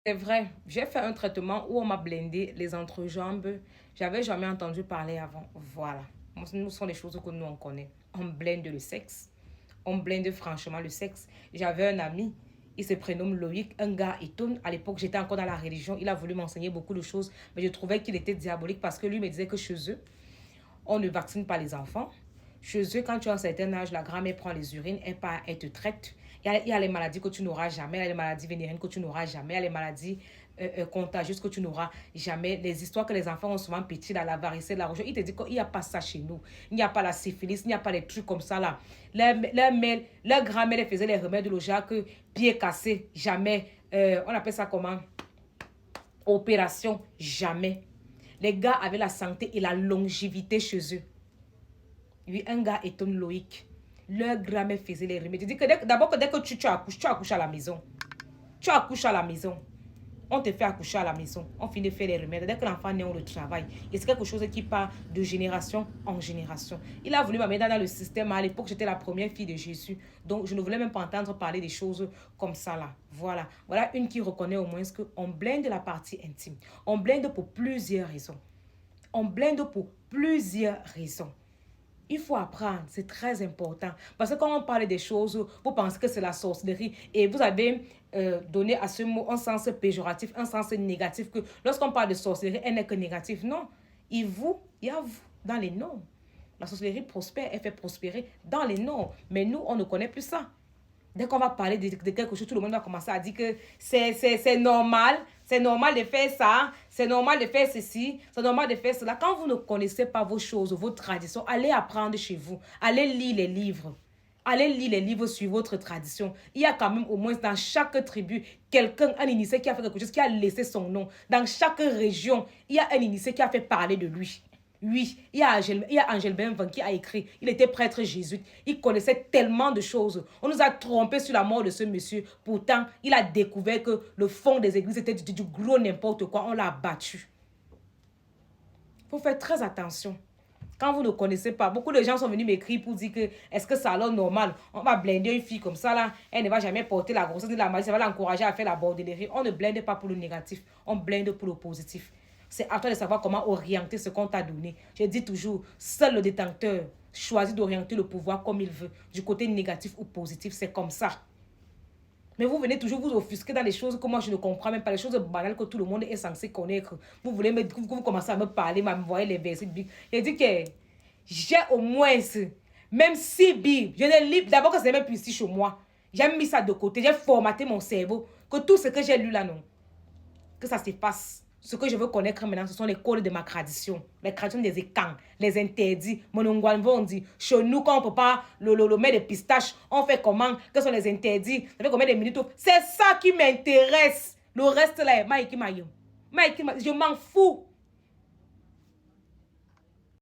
C'est vrai, j'ai fait un traitement où on m'a blindé les entrejambes. J'avais jamais entendu parler avant. Voilà. Nous sont les choses que nous on connaît. On blinde le sexe. On blinde franchement le sexe. J'avais un ami, il se prénomme Loïc, un gars étonne. À l'époque, j'étais encore dans la religion. Il a voulu m'enseigner beaucoup de choses, mais je trouvais qu'il était diabolique parce que lui me disait que chez eux, on ne vaccine pas les enfants. Chez eux, quand tu as un certain âge, la grand-mère prend les urines, elle te traite. Il y a les maladies que tu n'auras jamais, il y a les maladies vénériennes que tu n'auras jamais, il y a les maladies contagieuses que tu n'auras jamais. Les histoires que les enfants ont souvent petits, la varicelle, la rougeole, il te dit qu'il n'y a pas ça chez nous. Il n'y a pas la syphilis, il n'y a pas les trucs comme ça là. Leur grand-mère faisait les remèdes de l'ojac, pied cassé, jamais. On appelle ça comment? Opération, jamais. Les gars avaient la santé et la longévité chez eux. Oui, un gars étonne Loïc. Leur grand-mère faisait les remèdes. Dis que d'abord que dès que tu accouches à la maison. Tu accouches à la maison. On te fait accoucher à la maison. On finit de faire les remèdes. Dès que l'enfant naît, on le travaille. Et c'est quelque chose qui part de génération en génération. Il a voulu m'amener dans le système. À l'époque, j'étais la première fille de Jésus. Donc, je ne voulais même pas entendre parler des choses comme ça là. Voilà. Voilà une qui reconnaît au moins qu'on blinde la partie intime. On blinde pour plusieurs raisons. On blinde pour plusieurs raisons. Il faut apprendre, c'est très important. Parce que quand on parle des choses, vous pensez que c'est la sorcellerie et vous avez donné à ce mot un sens péjoratif, un sens négatif, que lorsqu'on parle de sorcellerie, elle n'est que négative. Non, il y a vous dans les noms. La sorcellerie prospère, elle fait prospérer dans les noms. Mais nous, on ne connaît plus ça. Dès qu'on va parler de quelque chose, tout le monde va commencer à dire que c'est normal de faire ça, c'est normal de faire ceci, c'est normal de faire cela. Quand vous ne connaissez pas vos choses, vos traditions, allez apprendre chez vous, allez lire les livres. Allez lire les livres sur votre tradition. Il y a quand même au moins dans chaque tribu quelqu'un, un initié qui a fait quelque chose, qui a laissé son nom. Dans chaque région, il y a un initié qui a fait parler de lui. Oui, il y a Angèle Benvan qui a écrit. Il était prêtre jésuite. Il connaissait tellement de choses. On nous a trompés sur la mort de ce monsieur. Pourtant, il a découvert que le fond des églises était du gros n'importe quoi. On l'a abattu. Il faut faire très attention. Quand vous ne connaissez pas, beaucoup de gens sont venus m'écrire pour dire que est-ce que c'est alors normal? On va blinder une fille comme ça là, elle ne va jamais porter la grossesse ni la maladie, ça va l'encourager à faire la bordellerie. On ne blinde pas pour le négatif, on blinde pour le positif. C'est à toi de savoir comment orienter ce qu'on t'a donné. Je dis toujours, seul le détenteur choisit d'orienter le pouvoir comme il veut, du côté négatif ou positif, c'est comme ça. Mais vous venez toujours vous offusquer dans les choses que moi je ne comprends même pas, les choses banales que tout le monde est censé connaître. Vous voulez vous commencez à me parler, m'envoyer les versets bibliques. Je dis que j'ai au moins, même si Bible, je ne lis d'abord que c'est même plus ici chez moi. J'ai mis ça de côté, j'ai formaté mon cerveau, que tout ce que j'ai lu là, non, que ça se passe. Ce que je veux connaître maintenant, ce sont les codes de ma tradition. Les traditions des écans, les interdits. Mon on dit, chez nous, quand on ne peut pas le mettre de pistache, on fait comment? Quels sont les interdits? Ça fait combien de minutes? C'est ça qui m'intéresse. Le reste là, je m'en fous.